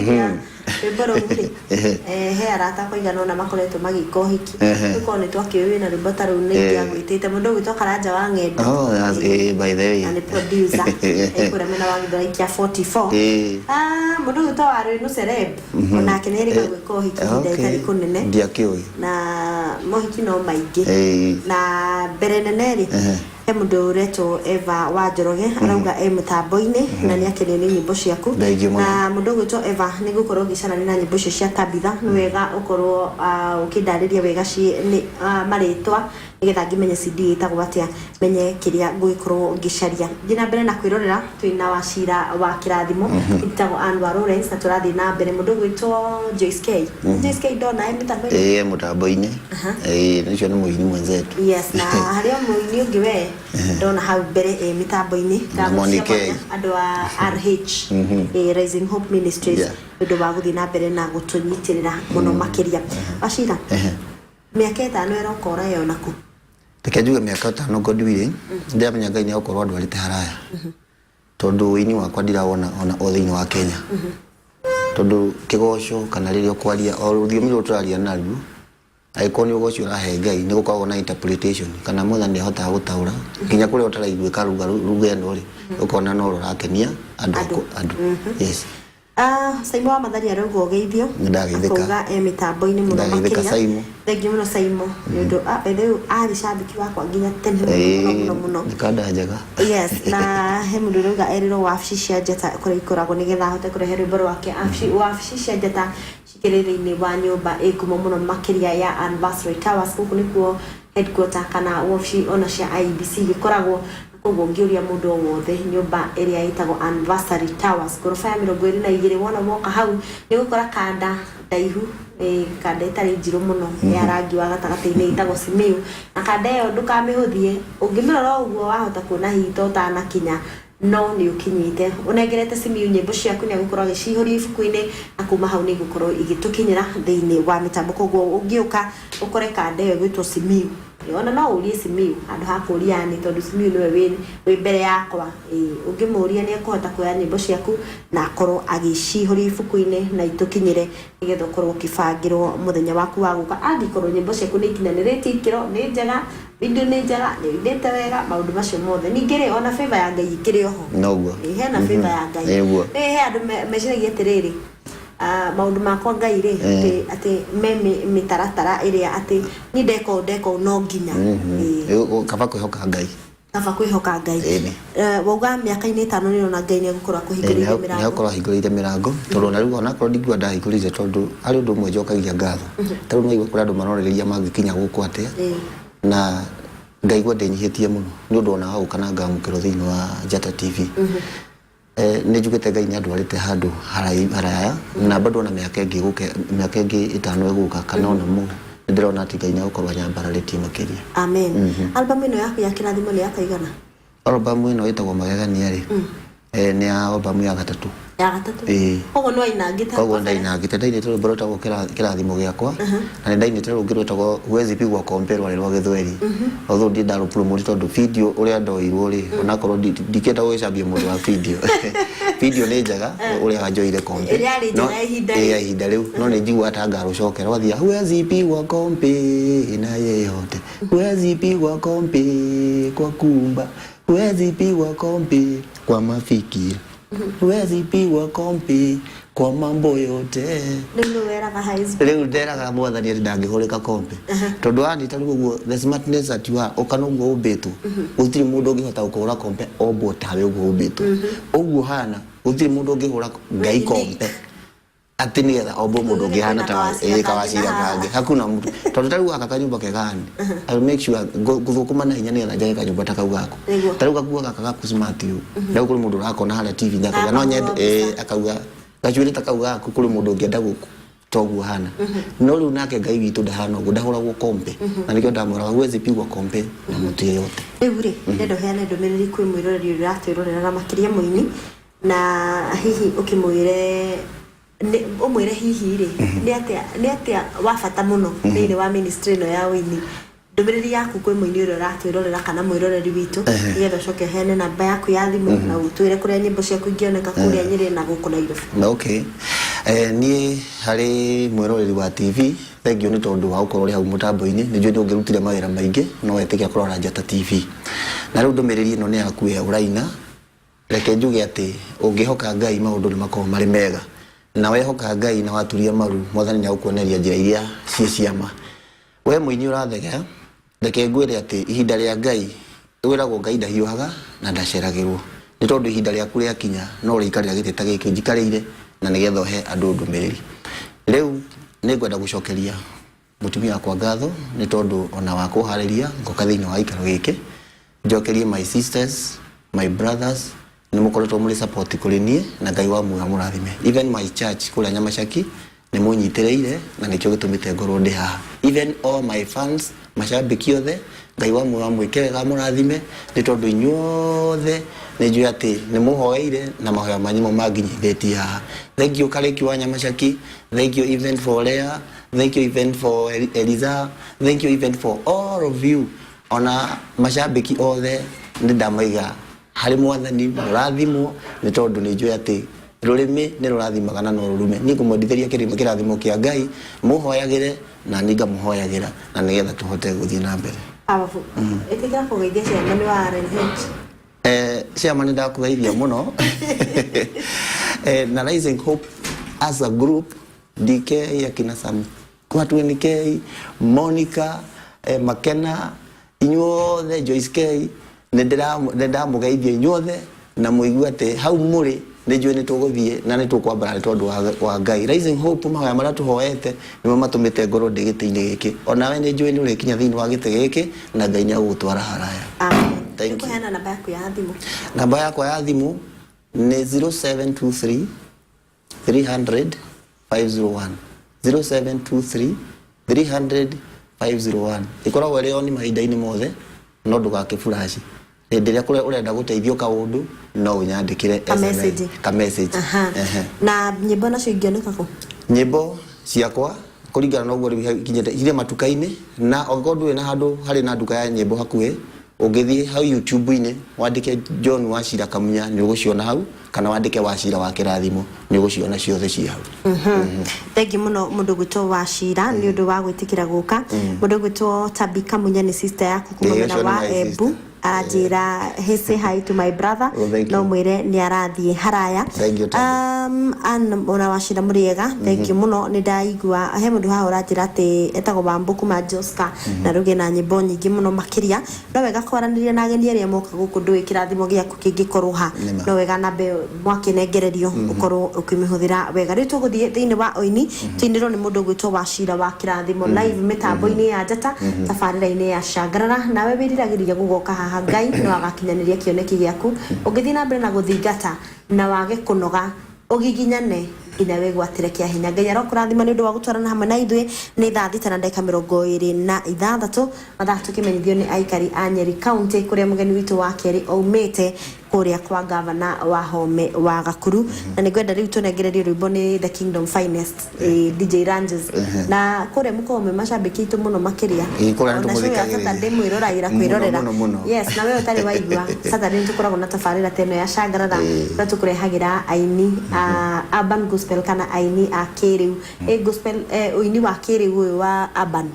ya bero muri he arata ko igano na makoreto magiko hiki tuko ne twakiwe na ribota rune ya gwitite mundu gwitwa Karanja wa Ng'endo. By the way and producer ekura mena wa gidora ikia 44 mundu gwitwa wari no celeb ona keneri gwiko hiki ndai kunene ndia kioi na mohiki no maingi na bereneneri mundu reto Eva wa Njoroge arauga mutambo-ini na ni akenene nyimbo ciaku na mundu gwitwa Eva ni gukorwo gicana na nyimbo cia Tabitha ni wega ukorwo ukindariria wega ci maritwa nigetha ngimenye CD itagwo atia menye kiria nguikorwo ngicaria ngina mbere na kwirorera twina Wachira wa Kirathimo itagwo Anwar Lawrence na turathi na mbere mundu gwitwa Joyce K dona mutambo-ini mutambo-ini nicio ni muini mwenzetu yes na haria muini ungi we dona hau mbere mitambo-ini kamucia andu a RH Rising Hope Ministries ndu wa guthi na mbere na gutunyitirira muno makiria Wachira miaka 5 erokora yo naku tekejuga miaka 5 godwire ndamenya Ngai ni okorwo ndwarite haraya tondu ini wakwa ndirawona ona othiini wa Kenya tondu kigoco kana ririo kwaria o ruthiomi ruturaria naruo aikoni ugocio rahe Ngai ni gukorwo na interpretation kana mwathani ahota gutaura kinya kuri utaraiguika rugendo ri ukona no rurakenia andu yes Saimo wa Mathari arauga ugeithio ndageithika mitambo-ini muno makiria thank you muno Saimo ndu leo ari shabiki wakwa nginya tene muno nikanda njaga yes na he mundu rauga eriro wabici cia Njata kuri ikoragwo nigetha ahote kurehe rwimbo rwake wabici cia Njata cikiriri-ini wa nyumba ikumo muno makiria ya Anniversary Towers kuku nikuo headquarter kana wabici ona cia IBC gikoragwo koguo ngiuria mundu wothe nyumba area itagwo Anniversary Towers gorofa ya 22 wona moka hau ni gukora kanda ndaihu kanda itari njiru muno ya rangi wa gatagati-ini itagwo Simiu na kanda iyo ndukamihuthie ungimirora uguo wahota kuona hito tana kinya no ni ukinyite unegerete Simiu nyimbo ciaku ni gukorwo gicihuri ibuku-ini na kuma hau ni gukorwo igitukinyira thiini wa mitambo koguo ungiuka ukore kanda iyo gwitwo Simiu ona no urie Simiu andu hakuria ni tondu Simiu niwe wi mbere yakwa ungimuria ni akuhota kuoya nyimbo ciaku na akorwo agicihuri ibuku-ini na itukinyire nigetha ukorwo ukibangirwo muthenya waku wa guka angikorwo nyimbo ciaku ni ikinyanirite ikiro ni njega video ni njega ni ndete wega maundu macio mothe ningire ona favor ya Ngai ikiri oho noguo hena favor ya Ngai he andu meciragia atiriri maundu makwa Ngai ri ati mitaratara iria ati ni ndeko no nginya kaba kwihoka Ngai kaba kwihoka Ngai wauga miaka-ini 5 ni ona Ngai ni gukorwa kuhingurira mirango ni gukorwa hingurire mirango tondu na riu ona korwo ndigua ndahingurire tondu ari undu mwe njokagia ngatho taru no igwa kuri andu maroreria magikinya guku atia na ngaigua ndenyihitie muno ni undu ona hau kana ngamukiro thiini wa Njata TV ni njugite Ngai ni andwarite handu haraya na bado na miaka ingi 5 iguka kana ona mu ndirona ati Ngai ni gukorwa nyambararitie makiria amen album ino yaku ya Kirathimo ni yakaigana album ino itagwo Magegania ri ni album ya gatatu koguo no inangite koguo ndainangite ndainite rwimbo rwitagwo Kirathimo giakwa na ndainite rwimbo rwitagwo Huwezi Pigwa Kombe rwari rwa Githweri although ndi ndaro promote tondu video uria ndoirwo ri ona korwo ndikenda gwicambia mundu wa video ni njega uria wanjoire kombe no ihinda riu no ni njigua atangarucokera wathia Huwezi Pigwa Kombe na yeyote Huwezi Pigwa Kombe kwa kumba Huwezi Pigwa Kombe kwa mafikira Huwezi Pigwa Kombe kwa mambo yote riu nderaga mwathani ndangihurika kombe tondu ani tari uguo the smartness at you are ukanoguo umbitwo utiri mundu ungihota gukura kombe ombo tawe uguo umbitwo uguo hana utiri mundu ungihura Ngai kombe ati nigetha ombo mundu ungihana ta Wachira kange hakuna mtu tondu tari ugaka kanyumba kegani I'll make sure guthukuma na hinya nigetha njae kanyumba ta kau gako tari ugakuwa gaka gaku smart yu na kuri mundu urakona hala TV nyaka no nyende akauga gachuire ta kau gako kuri mundu ungienda guku toguo hana no riu nake Ngai witu ndahana uguo ndahuragwo kombe na nikio ndamuraga Huwezi Pigwa Kombe na mutu yeyote riu ri ndendo heana ndomereri kwi mwiroreri uratwirorera na makiria muini na hihi ukimwire umwire hihi ri ni atia wafata muno thiini wa ministry no ya wini ndomereri yaku kwi muini uri uratwirorera kana mwiroreri witu nigetha ucoke heane namba yaku ya thimu na utwire kuria nyimbo ciaku ingioneka kuria Nyeri na guku Nairobi okay Ni hari mwiroreri wa TV thank you ni tondu wa ukorwo ri hau mutambo-ini ni njui ndungirutire mawira maingi no wetike kurora Njata TV na riu ndumiriri ino ni yaku ya uraina reke njuge ati ungihoka Ngai maundu ni makorwo mari mega na wehoka Ngai na waturia maru mwathani ni agukuoneria njira iria ciama we muini urathega reke ngwire ati ihinda ria Ngai wiragwo Ngai ndahiuhaga na ndaceragirwo ni tondu ihinda riaku riakinya no riikarira gitita giki njikarire na nigetha he andu ndumiriri riu ni ngwenda gucokeria mutumia kwa ngatho ni tondu ona wa kuhariria ngoka thiini wa ikaro giki njokerie my sisters my brothers ni mukoretwo muri support kuri nie na Ngai wa muoyo murathime even my church kula Nyamashaki ni munyitireire na nikyo gitumite ngoro ndi ha even all my fans mashabiki othe Ngai wa muoyo mwikega murathime ni tondu inyuothe ni njui ati ni muhoeire na mahoya manyu manginyithetie ha thank you Kareki wa Nyamashaki thank you even for Lea thank you even for Eliza thank you even for all of you ona mashabiki othe ni ndamaiga hari mwathani murathimo ni tondu ni njui ati rurimi ni rurathimaga na no rurume ni kumwendithĩria kirathimo kia Ngai muhoyagire na ninga muhoyagira na nigetha tuhote guthii na mbere abafu etika kugeithia ciana ni wa RNH ciama ni ndakugeithia muno na Rising Hope as a group DK yakina Sam watu NK Monica Makena inyuothe Joyce K nenda mugeithia inyuothe na muigua ati hau muri ni njui ni tuguthie na ni tukwambara ni tondu wa Ngai Rising Hope mahoya maria tuhoete nimo matumite ngoro ndi giti-ini giki ona we ni njui ni urikinya thiini wa giti giki na Ngai ni agutwara haraya amen thank you namba yaku ya thimu namba yakwa ya thimu ni 0723 300 501 0723 300 501 ikoragwo ri oni mahinda-ini mothe no ndugake flash ndiria kure urenda guteithio kaundu no unyandikire SMS ka message na nyimbo nacio ingioneka ku nyimbo ciakwa kuringana na uguo kinyete ire matuka-ini na ogondo na handu hari na nduka ya nyimbo hakuhe ungithie hau YouTube-ini wandike John Wachira Kamunya ni uguciona hau kana wandike Wachira wa Kirathimo ni uguciona ciothe ci hau thank you muno mundu gwitwo Wachira ni undu wa gwitikira guka mundu gwitwo Tabi Kamunya ni sister yaku kumana wa Embu ajira he say hi to my brother no mwire ni arathie haraya ona Wachira muriega thank you muno ni ndaigua he mundu ha urajira ati etago bambu kuma Joska na ruge na nyimbo nyingi muno makiria no wega kwaraniria na ageni aria moka guku ndui kirathimo giaku kingikorwo ha no wega nambe mwakinengererio ukorwo ukimihuthira wega ri tuguthie thiini wa oini tindirwo ni mundu gwitwo Wachira wa Kirathimo live mitambo-ini ya Njata tabarira-ini ya Shangarara nawe wiriragiriria gugoka Ngai no agakinyaniria kioneki giaku ugithii na mbere na guthingata na wage kunoga ugiginyane inawe gwatire kia hinya Ngai arokurathima ni undu wa gutwarana hamwe na ithuĩ ni thaa 6:26 mathaa tukimenyithio ni aikari a Nyeri County kuria mugeni witu wa keri aumite kuria kwa governor wa Home wa Gakuru na nigwenda riu tunengererio rwimbo ni The Kingdom Finest DJ Ranges na kuria mukome mashabiki itu muno makiria na show ya Saturday mwiroragĩra kwirorera yes na wewe utari waigua Saturday tukoragwo na tabarĩra teno ya Shangarara na tukurehagira aini urban gospel kana aini a kiriu gospel uini wa kiriu uyu wa urban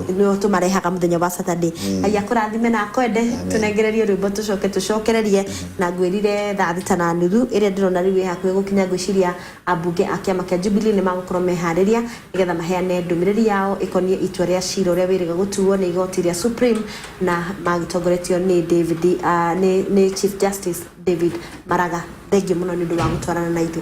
ndio tumarehaga muthenya wa Saturday aya kurathime na kwende tunengererio rwimbo tucokererie na gwirire thaa 5:30 iria ndirona riu hakuhe gukinya gwiciria ambunge a kiama kia Jubilee ni magukorwo mehariria nigetha maheane ndumiriri yao ikonie itua ria cira uria wiriga gutuo ni igoti ria Supreme na magitongoretio ni David ni Chief Justice David Maraga thengi muno ni ndu wa gutwarana na ithu